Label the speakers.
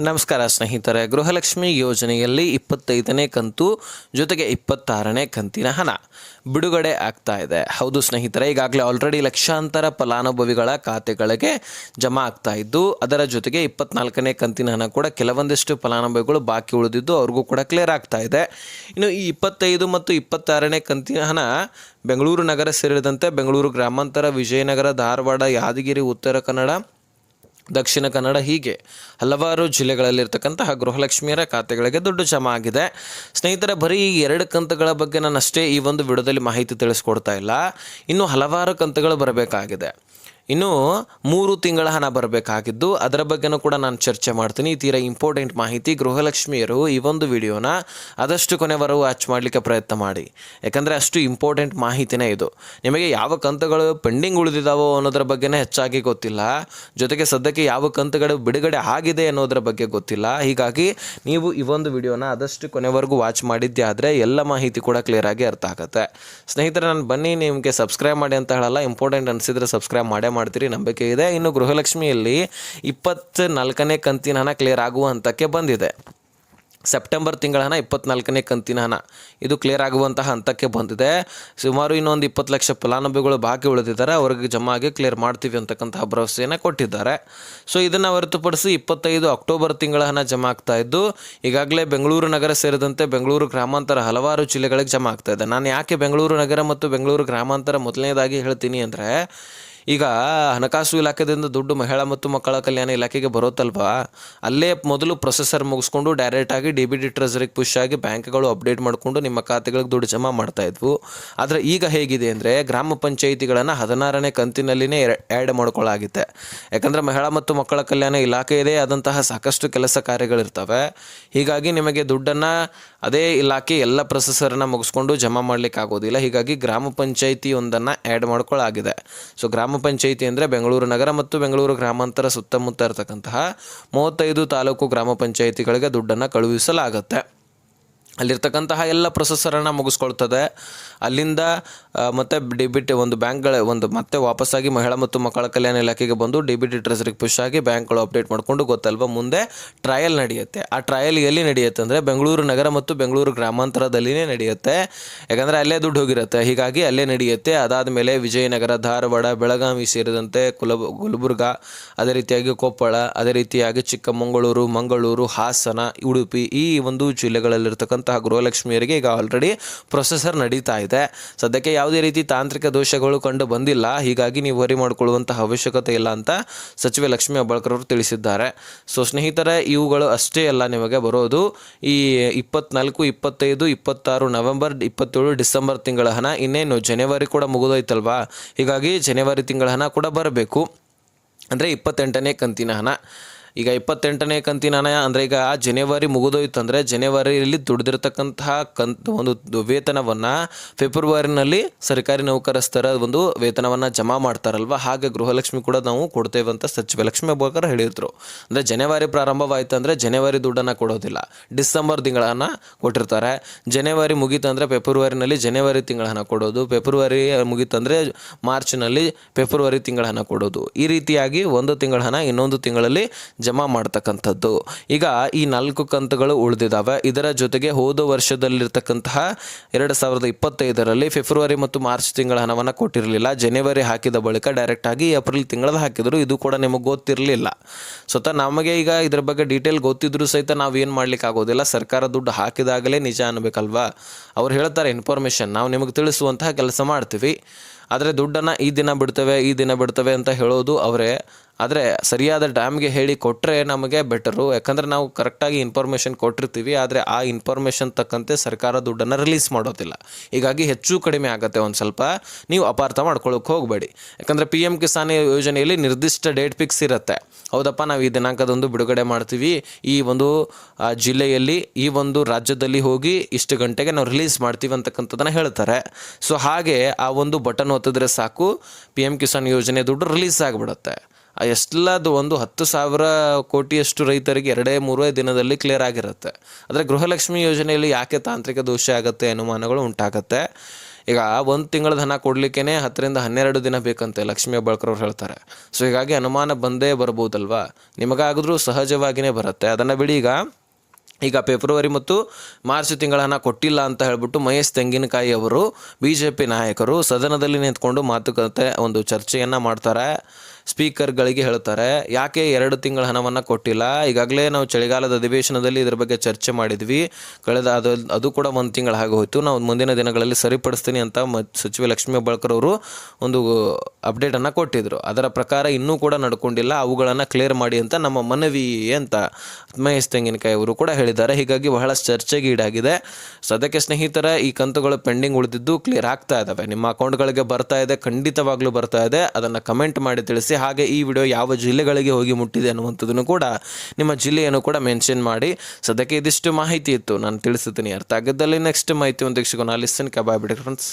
Speaker 1: ನಮಸ್ಕಾರ ಸ್ನೇಹಿತರೆ. ಗೃಹಲಕ್ಷ್ಮಿ ಯೋಜನೆಯಲ್ಲಿ 25ನೇ ಕಂತು ಜೊತೆಗೆ 26ನೇ ಕಂತಿನ ಹಣ ಬಿಡುಗಡೆ ಆಗ್ತಾ ಇದೆ. ಹೌದು ಸ್ನೇಹಿತರೆ, ಈಗಾಗಲೇ ಆಲ್ರೆಡಿ ಲಕ್ಷಾಂತರ ಫಲಾನುಭವಿಗಳ ಖಾತೆಗಳಿಗೆ ಜಮಾ ಆಗ್ತಾ ಇದ್ದು, ಅದರ ಜೊತೆಗೆ 24ನೇ ಕಂತಿನ ಹಣ ಕೂಡ ಕೆಲವೊಂದಿಷ್ಟು ಫಲಾನುಭವಿಗಳು ಬಾಕಿ ಉಳಿದಿದ್ದು ಅವ್ರಿಗೂ ಕೂಡ ಕ್ಲಿಯರ್ ಆಗ್ತಾ ಇದೆ. ಇನ್ನು ಈ 25 ಮತ್ತು 26ನೇ ಕಂತಿನ ಹಣ ಬೆಂಗಳೂರು ನಗರ ಸೇರಿದಂತೆ ಬೆಂಗಳೂರು ಗ್ರಾಮಾಂತರ, ವಿಜಯನಗರ, ಧಾರವಾಡ, ಯಾದಗಿರಿ, ಉತ್ತರ ಕನ್ನಡ, ದಕ್ಷಿಣ ಕನ್ನಡ ಹೀಗೆ ಹಲವಾರು ಜಿಲ್ಲೆಗಳಲ್ಲಿರ್ತಕ್ಕಂತಹ ಗೃಹಲಕ್ಷ್ಮಿಯರ ಖಾತೆಗಳಿಗೆ ದುಡ್ಡು ಜಮಾ ಆಗಿದೆ. ಸ್ನೇಹಿತರೆ, ಬರೀ 2 ಕಂತುಗಳ ಬಗ್ಗೆ ನಾನು ಅಷ್ಟೇ ಈ ಒಂದು ವಿಡಿಯೋದಲ್ಲಿ ಮಾಹಿತಿ ತಿಳಿಸ್ಕೊಡ್ತಾ ಇಲ್ಲ. ಇನ್ನು ಹಲವಾರು ಕಂತುಗಳು ಬರಬೇಕಾಗಿದೆ. ಇನ್ನು 3 ತಿಂಗಳ ಹಣ ಬರಬೇಕಾಗಿದ್ದು ಅದರ ಬಗ್ಗೆನೂ ಕೂಡ ನಾನು ಚರ್ಚೆ ಮಾಡ್ತೀನಿ. ತೀರಾ ಇಂಪಾರ್ಟೆಂಟ್ ಮಾಹಿತಿ. ಗೃಹಲಕ್ಷ್ಮಿಯರು ಈ ಒಂದು ವಿಡಿಯೋನ ಆದಷ್ಟು ಕೊನೆವರೆಗೂ ವಾಚ್ ಮಾಡಲಿಕ್ಕೆ ಪ್ರಯತ್ನ ಮಾಡಿ, ಯಾಕಂದರೆ ಅಷ್ಟು ಇಂಪಾರ್ಟೆಂಟ್ ಮಾಹಿತಿನೇ ಇದು. ನಿಮಗೆ ಯಾವ ಕಂತುಗಳು ಪೆಂಡಿಂಗ್ ಉಳಿದಿದ್ದಾವೋ ಅನ್ನೋದ್ರ ಬಗ್ಗೆನೇ ಹೆಚ್ಚಾಗಿ ಗೊತ್ತಿಲ್ಲ, ಜೊತೆಗೆ ಸದ್ಯಕ್ಕೆ ಯಾವ ಕಂತುಗಳು ಬಿಡುಗಡೆ ಆಗಿದೆ ಅನ್ನೋದ್ರ ಬಗ್ಗೆ ಗೊತ್ತಿಲ್ಲ. ಹೀಗಾಗಿ ನೀವು ಈ ಒಂದು ವಿಡಿಯೋನ ಆದಷ್ಟು ಕೊನೆವರೆಗೂ ವಾಚ್ ಮಾಡಿದ್ದೆ ಆದರೆ ಎಲ್ಲ ಮಾಹಿತಿ ಕೂಡ ಕ್ಲಿಯರ್ ಆಗಿ ಅರ್ಥ ಆಗುತ್ತೆ. ಸ್ನೇಹಿತರೆ, ನಾನು ಬನ್ನಿ ನಿಮಗೆ ಸಬ್ಸ್ಕ್ರೈಬ್ ಮಾಡಿ ಅಂತ ಹೇಳಲ್ಲ, ಇಂಪಾರ್ಟೆಂಟ್ ಅನಿಸಿದರೆ ಸಬ್ಸ್ಕ್ರೈಬ್ ಮಾಡ್ತೀರಿ, ನಂಬಿಕೆ ಇದೆ. ಇನ್ನು ಗೃಹಲಕ್ಷ್ಮಿಯಲ್ಲಿ 24ನೇ ಕಂತಿನ ಹಣ ಕ್ಲಿಯರ್ ಆಗುವ ಹಂತಕ್ಕೆ ಬಂದಿದೆ. ಸೆಪ್ಟೆಂಬರ್ ತಿಂಗಳ ಹಣ 24ನೇ ಕಂತಿನ ಹಣ ಇದು ಕ್ಲಿಯರ್ ಆಗುವಂತಹ ಹಂತಕ್ಕೆ ಬಂದಿದೆ. ಸುಮಾರು ಇನ್ನೊಂದು 20 ಲಕ್ಷ ಫಲಾನುಭವಿಗಳು ಬಾಕಿ ಉಳಿದಿದ್ದಾರೆ, ಅವ್ರಿಗೆ ಜಮಾ ಆಗಿ ಕ್ಲಿಯರ್ ಮಾಡ್ತೀವಿ ಅಂತಕ್ಕಂತಹ ಭರವಸೆಯನ್ನು ಕೊಟ್ಟಿದ್ದಾರೆ. ಸೊ ಇದನ್ನು ಹೊರತುಪಡಿಸಿ 25 ಅಕ್ಟೋಬರ್ ತಿಂಗಳ ಹಣ ಜಮಾ ಆಗ್ತಾ ಇದ್ದು, ಈಗಾಗಲೇ ಬೆಂಗಳೂರು ನಗರ ಸೇರಿದಂತೆ ಬೆಂಗಳೂರು ಗ್ರಾಮಾಂತರ ಹಲವಾರು ಜಿಲ್ಲೆಗಳಿಗೆ ಜಮಾ ಆಗ್ತಾ ಇದೆ. ನಾನು ಯಾಕೆ ಬೆಂಗಳೂರು ನಗರ ಮತ್ತು ಬೆಂಗಳೂರು ಗ್ರಾಮಾಂತರ ಮೊದಲನೇದಾಗಿ ಹೇಳ್ತೀನಿ ಅಂದರೆ, ಈಗ ಹಣಕಾಸು ಇಲಾಖೆಯಿಂದ ದುಡ್ಡು ಮಹಿಳಾ ಮತ್ತು ಮಕ್ಕಳ ಕಲ್ಯಾಣ ಇಲಾಖೆಗೆ ಬರುತ್ತಲ್ವಾ, ಅಲ್ಲೇ ಮೊದಲು ಪ್ರೊಸೆಸರ್ ಮುಗಿಸ್ಕೊಂಡು ಡೈರೆಕ್ಟಾಗಿ DBT ಟ್ರೆಸರಿಗೆ ಪುಷ್ ಆಗಿ ಬ್ಯಾಂಕ್ಗಳು ಅಪ್ಡೇಟ್ ಮಾಡಿಕೊಂಡು ನಿಮ್ಮ ಖಾತೆಗಳಿಗೆ ದುಡ್ಡು ಜಮಾ ಮಾಡ್ತಾಯಿದ್ವು. ಆದರೆ ಈಗ ಹೇಗಿದೆ ಅಂದರೆ, ಗ್ರಾಮ ಪಂಚಾಯಿತಿಗಳನ್ನು 16ನೇ ಕಂತಿನಲ್ಲಿನೇ ಆ್ಯಡ್ ಮಾಡ್ಕೊಳ್ಳಾಗಿದೆ. ಯಾಕಂದರೆ ಮಹಿಳಾ ಮತ್ತು ಮಕ್ಕಳ ಕಲ್ಯಾಣ ಇಲಾಖೆಯದೇ ಆದಂತಹ ಸಾಕಷ್ಟು ಕೆಲಸ ಕಾರ್ಯಗಳಿರ್ತವೆ. ಹೀಗಾಗಿ ನಿಮಗೆ ದುಡ್ಡನ್ನು ಅದೇ ಇಲಾಖೆ ಎಲ್ಲ ಪ್ರೊಸೆಸರನ್ನು ಮುಗಿಸ್ಕೊಂಡು ಜಮಾ ಮಾಡಲಿಕ್ಕೆ ಆಗೋದಿಲ್ಲ. ಹೀಗಾಗಿ ಗ್ರಾಮ ಪಂಚಾಯಿತಿ ಒಂದನ್ನು ಆ್ಯಡ್ ಮಾಡ್ಕೊಳ್ಳಾಗಿದೆ. ಸೊ ಗ್ರಾಮ ಪಂಚಾಯಿತಿ ಅಂದರೆ ಬೆಂಗಳೂರು ನಗರ ಮತ್ತು ಬೆಂಗಳೂರು ಗ್ರಾಮಾಂತರ ಸುತ್ತಮುತ್ತ ಇರತಕ್ಕಂತಹ 35 ತಾಲೂಕು ಗ್ರಾಮ ಪಂಚಾಯಿತಿಗಳಿಗೆ ದುಡ್ಡನ್ನು ಕಳುಹಿಸಲಾಗುತ್ತೆ. ಅಲ್ಲಿರ್ತಕ್ಕಂತಹ ಎಲ್ಲ ಪ್ರೊಸೆಸರನ್ನು ಮುಗಿಸ್ಕೊಳ್ತದೆ. ಅಲ್ಲಿಂದ ಮತ್ತೆ DBT ಒಂದು ಮತ್ತೆ ವಾಪಸ್ಸಾಗಿ ಮಹಿಳಾ ಮತ್ತು ಮಕ್ಕಳ ಕಲ್ಯಾಣ ಇಲಾಖೆಗೆ ಬಂದು DBT ಟ್ರೆಸರಿಗೆ ಪುಷ್ ಆಗಿ ಬ್ಯಾಂಕ್ಗಳು ಅಪ್ಡೇಟ್ ಮಾಡಿಕೊಂಡು ಗೊತ್ತಲ್ವ ಮುಂದೆ ಟ್ರಯಲ್ ನಡೆಯುತ್ತೆ. ಆ ಟ್ರಯಲ್ ಎಲ್ಲಿ ನಡೆಯುತ್ತೆ ಅಂದರೆ ಬೆಂಗಳೂರು ನಗರ ಮತ್ತು ಬೆಂಗಳೂರು ಗ್ರಾಮಾಂತರದಲ್ಲಿನೇ ನಡೆಯುತ್ತೆ. ಯಾಕಂದರೆ ಅಲ್ಲೇ ದುಡ್ಡು ಹೋಗಿರುತ್ತೆ, ಹೀಗಾಗಿ ಅಲ್ಲೇ ನಡೆಯುತ್ತೆ. ಅದಾದ ಮೇಲೆ ವಿಜಯನಗರ, ಧಾರವಾಡ, ಬೆಳಗಾವಿ ಸೇರಿದಂತೆ ಗುಲ್ಬರ್ಗ, ಅದೇ ರೀತಿಯಾಗಿ ಕೊಪ್ಪಳ, ಅದೇ ರೀತಿಯಾಗಿ ಚಿಕ್ಕಮಗಳೂರು, ಮಂಗಳೂರು, ಹಾಸನ, ಉಡುಪಿ ಈ ಒಂದು ಜಿಲ್ಲೆಗಳಲ್ಲಿರ್ತಕ್ಕಂಥ ಗೃಹಲಕ್ಷ್ಮಿಯರಿಗೆ ಈಗ ಆಲ್ರೆಡಿ ಪ್ರೊಸೆಸರ್ ನಡೀತಾ ಇದೆ. ಸದ್ಯಕ್ಕೆ ಯಾವುದೇ ರೀತಿ ತಾಂತ್ರಿಕ ದೋಷಗಳು ಕಂಡು ಬಂದಿಲ್ಲ, ಹೀಗಾಗಿ ನೀವು ವರಿ ಮಾಡಿಕೊಳ್ಳುವಂತಹ ಅವಶ್ಯಕತೆ ಇಲ್ಲ ಅಂತ ಸಚಿವೆ ಲಕ್ಷ್ಮೀ ಹೆಬ್ಬಾಳ್ಕರ್ ಅವರು ತಿಳಿಸಿದ್ದಾರೆ. ಸೊ ಸ್ನೇಹಿತರೆ, ಇವುಗಳು ಅಷ್ಟೇ ಅಲ್ಲ, ನಿಮಗೆ ಬರೋದು ಈ 24, 25, 26 ನವೆಂಬರ್, 27 ಡಿಸೆಂಬರ್ ತಿಂಗಳ ಹಣ. ಇನ್ನೇನು ಜನವರಿ ಕೂಡ ಮುಗಿದೋಯ್ತಲ್ವಾ, ಹೀಗಾಗಿ ಜನವರಿ ತಿಂಗಳ ಹಣ ಕೂಡ ಬರಬೇಕು. ಅಂದರೆ 28ನೇ ಕಂತಿನ ಹಣ. ಈಗ 28ನೇ ಕಂತಿನ ಹಣ ಅಂದರೆ ಈಗ ಜನವರಿ ಮುಗಿದೋಯ್ತಂದರೆ ಜನವರಿಯಲ್ಲಿ ದುಡಿದಿರ್ತಕ್ಕಂತಹ ಒಂದು ವೇತನವನ್ನು ಫೆಬ್ರವರಿನಲ್ಲಿ ಸರ್ಕಾರಿ ನೌಕರಸ್ಥರ ಒಂದು ವೇತನವನ್ನು ಜಮಾ ಮಾಡ್ತಾರಲ್ವ, ಹಾಗೆ ಗೃಹಲಕ್ಷ್ಮಿ ಕೂಡ ನಾವು ಕೊಡ್ತೇವೆ ಅಂತ ಸಚಿವೆ ಲಕ್ಷ್ಮೀ ಹೆಬ್ಬಾಳ್ಕರ್ ಹೇಳಿದರು. ಅಂದರೆ ಜನವರಿ ಪ್ರಾರಂಭವಾಯಿತು ಅಂದರೆ ಜನವರಿ ದುಡ್ಡನ್ನು ಕೊಡೋದಿಲ್ಲ, ಡಿಸೆಂಬರ್ ತಿಂಗಳ ಹಣ ಕೊಟ್ಟಿರ್ತಾರೆ. ಜನವರಿ ಮುಗೀತಂದರೆ ಫೆಬ್ರವರಿನಲ್ಲಿ ಜನವರಿ ತಿಂಗಳ ಹಣ ಕೊಡೋದು, ಫೆಬ್ರವರಿ ಮುಗೀತಂದರೆ ಮಾರ್ಚ್ನಲ್ಲಿ ಫೆಬ್ರವರಿ ತಿಂಗಳ ಹಣ ಕೊಡೋದು. ಈ ರೀತಿಯಾಗಿ ಒಂದು ತಿಂಗಳ ಹಣ ಇನ್ನೊಂದು ತಿಂಗಳಲ್ಲಿ ಜಮಾ ಮಾಡ್ತಕ್ಕಂಥದ್ದು. ಈಗ ಈ 4 ಕಂತುಗಳು ಉಳಿದಿದ್ದಾವೆ. ಇದರ ಜೊತೆಗೆ ಹೋದ ವರ್ಷದಲ್ಲಿರ್ತಕ್ಕಂತಹ 2025ರಲ್ಲಿ ಫೆಬ್ರವರಿ ಮತ್ತು ಮಾರ್ಚ್ ತಿಂಗಳ ಹಣವನ್ನು ಕೊಟ್ಟಿರಲಿಲ್ಲ. ಜನವರಿ ಹಾಕಿದ ಬಳಿಕ ಡೈರೆಕ್ಟಾಗಿ ಏಪ್ರಿಲ್ ತಿಂಗಳದ ಹಾಕಿದರು. ಇದು ಕೂಡ ನಿಮಗೆ ಗೊತ್ತಿರಲಿಲ್ಲ. ಸ್ವತಃ ನಮಗೆ ಈಗ ಇದ್ರ ಬಗ್ಗೆ ಡೀಟೇಲ್ ಗೊತ್ತಿದ್ರು ಸಹಿತ ನಾವು ಏನು ಮಾಡ್ಲಿಕ್ಕೆ ಆಗೋದಿಲ್ಲ. ಸರ್ಕಾರ ದುಡ್ಡು ಹಾಕಿದಾಗಲೇ ನಿಜ ಅನ್ನಬೇಕಲ್ವಾ. ಅವ್ರು ಹೇಳ್ತಾರೆ ಇನ್ಫಾರ್ಮೇಷನ್, ನಾವು ನಿಮಗೆ ತಿಳಿಸುವಂತಹ ಕೆಲಸ ಮಾಡ್ತೀವಿ. ಆದರೆ ದುಡ್ಡನ್ನು ಈ ದಿನ ಬಿಡ್ತವೆ ಅಂತ ಹೇಳೋದು ಅವರೇ. ಆದರೆ ಸರಿಯಾದ ಟೈಮ್ಗೆ ಹೇಳಿ ಕೊಟ್ಟರೆ ನಮಗೆ ಬೆಟರು, ಯಾಕಂದರೆ ನಾವು ಕರೆಕ್ಟಾಗಿ ಇನ್ಫಾರ್ಮೇಷನ್ ಕೊಟ್ಟಿರ್ತೀವಿ. ಆದರೆ ಆ ಇನ್ಫಾರ್ಮೇಷನ್ ತಕ್ಕಂತೆ ಸರ್ಕಾರ ದುಡ್ಡನ್ನು ರಿಲೀಸ್ ಮಾಡೋದಿಲ್ಲ. ಹೀಗಾಗಿ ಹೆಚ್ಚು ಕಡಿಮೆ ಆಗುತ್ತೆ. ಒಂದು ಸ್ವಲ್ಪ ನೀವು ಅಪಾರ್ಥ ಮಾಡ್ಕೊಳ್ಳೋಕೆ ಹೋಗಬೇಡಿ. ಯಾಕಂದರೆ PM ಕಿಸಾನ್ ಯೋಜನೆಯಲ್ಲಿ ನಿರ್ದಿಷ್ಟ ಡೇಟ್ ಫಿಕ್ಸ್ ಇರುತ್ತೆ. ಹೌದಪ್ಪ, ನಾವು ಈ ದಿನಾಂಕದಂದು ಬಿಡುಗಡೆ ಮಾಡ್ತೀವಿ, ಈ ಒಂದು ಜಿಲ್ಲೆಯಲ್ಲಿ ಈ ಒಂದು ರಾಜ್ಯದಲ್ಲಿ ಹೋಗಿ ಇಷ್ಟು ಗಂಟೆಗೆ ನಾವು ರಿಲೀಸ್ ಮಾಡ್ತೀವಿ ಅಂತಕ್ಕಂಥದ್ದನ್ನು ಹೇಳ್ತಾರೆ. ಸೊ ಹಾಗೆ ಆ ಒಂದು ಬಟನ್ ಒತ್ತಿದ್ರೆ ಸಾಕು, PM ಕಿಸಾನ್ ಯೋಜನೆ ದುಡ್ಡು ರಿಲೀಸ್ ಆಗಿಬಿಡುತ್ತೆ. ಎಷ್ಟೆಲ್ಲದು ಒಂದು 10,000 ಕೋಟಿಯಷ್ಟು ರೈತರಿಗೆ 2-3 ದಿನದಲ್ಲಿ ಕ್ಲಿಯರ್ ಆಗಿರುತ್ತೆ. ಆದರೆ ಗೃಹಲಕ್ಷ್ಮಿ ಯೋಜನೆಯಲ್ಲಿ ಯಾಕೆ ತಾಂತ್ರಿಕ ದೋಷ ಆಗುತ್ತೆ ಅನುಮಾನಗಳು ಉಂಟಾಗುತ್ತೆ. ಈಗ 1 ತಿಂಗಳದ ಹಣ ಕೊಡಲಿಕ್ಕೇ 10ರಿಂದ 12 ದಿನ ಬೇಕಂತೆ ಲಕ್ಷ್ಮೀ ಹೆಬ್ಬಾಳ್ಕರ್ ಅವ್ರು ಹೇಳ್ತಾರೆ. ಸೊ ಹೀಗಾಗಿ ಅನುಮಾನ ಬಂದೇ ಬರ್ಬೋದಲ್ವಾ, ನಿಮಗಾಗಿದ್ರೂ ಸಹಜವಾಗಿಯೇ ಬರುತ್ತೆ. ಅದನ್ನು ಬಿಡಿ. ಈಗ ಫೆಬ್ರವರಿ ಮತ್ತು ಮಾರ್ಚ್ ತಿಂಗಳ ಹಣ ಕೊಟ್ಟಿಲ್ಲ ಅಂತ ಹೇಳ್ಬಿಟ್ಟು ಮಹೇಶ್ ತೆಂಗಿನಕಾಯಿ ಅವರು BJP ನಾಯಕರು ಸದನದಲ್ಲಿ ನಿಂತ್ಕೊಂಡು ಮಾತುಕತೆ ಒಂದು ಚರ್ಚೆಯನ್ನು ಮಾಡ್ತಾರೆ. ಸ್ಪೀಕರ್ಗಳಿಗೆ ಹೇಳ್ತಾರೆ, ಯಾಕೆ 2 ತಿಂಗಳ ಹಣವನ್ನು ಕೊಟ್ಟಿಲ್ಲ, ಈಗಾಗಲೇ ನಾವು ಚಳಿಗಾಲದ ಅಧಿವೇಶನದಲ್ಲಿ ಇದ್ರ ಬಗ್ಗೆ ಚರ್ಚೆ ಮಾಡಿದ್ವಿ, ಕಳೆದ ಅದು ಕೂಡ 1 ತಿಂಗಳ ಆಗೋಯ್ತು, ನಾವು ಮುಂದಿನ ದಿನಗಳಲ್ಲಿ ಸರಿಪಡಿಸ್ತೀನಿ ಅಂತ ಸಚಿವೆ ಲಕ್ಷ್ಮೀ ಹೆಬ್ಬಾಳ್ಕರ್ ಅವರು ಒಂದು ಅಪ್ಡೇಟನ್ನು ಕೊಟ್ಟಿದ್ರು. ಅದರ ಪ್ರಕಾರ ಇನ್ನೂ ಕೂಡ ನಡ್ಕೊಂಡಿಲ್ಲ, ಅವುಗಳನ್ನು ಕ್ಲಿಯರ್ ಮಾಡಿ ಅಂತ ನಮ್ಮ ಮನವಿ ಅಂತ ಮಹೇಶ್ ತೆಂಗಿನಕಾಯಿ ಅವರು ಕೂಡ ಹೇಳಿದ್ದಾರೆ. ಹೀಗಾಗಿ ಬಹಳಷ್ಟು ಚರ್ಚೆಗೆ ಈಡಾಗಿದೆ. ಸದ್ಯಕ್ಕೆ ಸ್ನೇಹಿತರ ಈ ಕಂತುಗಳು ಪೆಂಡಿಂಗ್ ಉಳಿದಿದ್ದು ಕ್ಲಿಯರ್ ಆಗ್ತಾ ಇದ್ದಾವೆ. ನಿಮ್ಮ ಅಕೌಂಟ್ಗಳಿಗೆ ಬರ್ತಾ ಇದೆ, ಖಂಡಿತವಾಗ್ಲೂ ಬರ್ತಾ ಇದೆ. ಅದನ್ನು ಕಮೆಂಟ್ ಮಾಡಿ ತಿಳಿಸಿ. ಹಾಗೆ ಈ ವಿಡಿಯೋ ಯಾವ ಜಿಲ್ಲೆಗಳಿಗೆ ಹೋಗಿ ಮುಟ್ಟಿದೆ ಅನ್ನುವಂಥದ್ದನ್ನು ಕೂಡ ನಿಮ್ಮ ಜಿಲ್ಲೆಯನ್ನು ಕೂಡ ಮೆನ್ಷನ್ ಮಾಡಿ. ಸದ್ಯಕ್ಕೆ ಇದಿಷ್ಟು ಮಾಹಿತಿ ಇತ್ತು, ನಾನು ತಿಳಿಸುತ್ತೀನಿ. ಅರ್ಥ ಆಗಿದ್ದಲ್ಲಿ ನೆಕ್ಸ್ಟ್ ಮಾಹಿತಿ ಒಂದಿಗೆ ಸಿಗೋಣ. ಲಿಸನ್ ಬಾಯ್ ಬಿಡಿ ಫ್ರೆಂಡ್ಸ್.